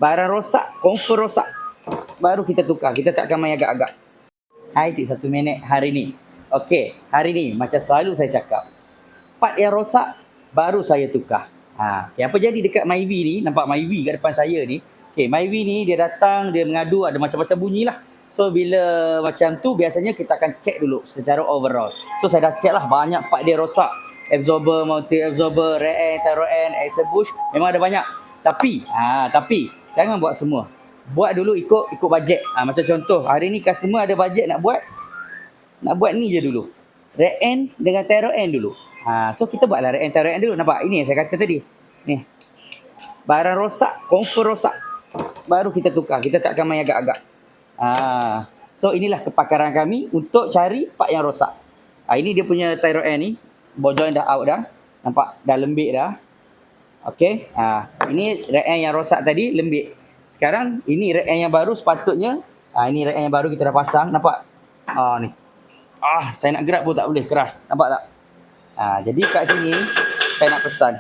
Barang rosak, confirm rosak. Baru kita tukar. Kita tak akan main agak-agak. Hai, tik 1 minit hari ni. Okey, hari ni macam selalu saya cakap. Part yang rosak, baru saya tukar. Okay, apa jadi dekat Myvi ni, nampak Myvi kat depan saya ni. Okay, Myvi ni dia datang, dia mengadu, ada macam-macam bunyi lah. So, bila macam tu, biasanya kita akan check dulu secara overall. So, saya dah check lah, banyak part dia rosak. Absorber, multi-absorber, rear end, thyroid end, axle bush, memang ada banyak. Tapi, jangan buat semua. Buat dulu ikut bajet. Macam contoh, hari ni customer ada bajet nak buat ni je dulu. Rear end dengan thyroid end dulu. So kita buatlah rear end thyroid end dulu. Nampak? Ini yang saya kata tadi. Ni. Barang rosak, confirm rosak. Baru kita tukar. Kita tak akan main agak-agak. So inilah kepakaran kami untuk cari part yang rosak. Ini dia punya thyroid end ni. Ball joint dah out dah. Nampak? Dah lembik dah. Okey. Ini rear end yang rosak tadi lembik. Sekarang ini rear end yang baru sepatutnya. Ini rear end yang baru kita dah pasang. Nampak? Ni. Saya nak gerak pun tak boleh, keras. Nampak tak? Jadi kat sini, saya nak pesan.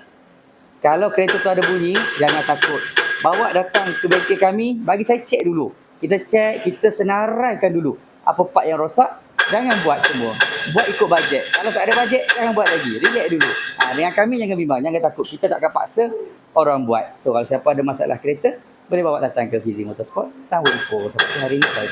Kalau kereta tu ada bunyi, jangan takut. Bawa datang ke bengkel kami, bagi saya cek dulu. Kita cek, kita senaraikan dulu. Apa part yang rosak, jangan buat semua. Buat ikut bajet. Kalau tak ada bajet, jangan buat lagi. Relax dulu. Dengan kami, jangan bimbang, jangan takut. Kita tak akan paksa orang buat. So, kalau siapa ada masalah kereta, boleh bawa datang ke Fizi Motorsport. Sampai jumpa. Sampai hari ini, saya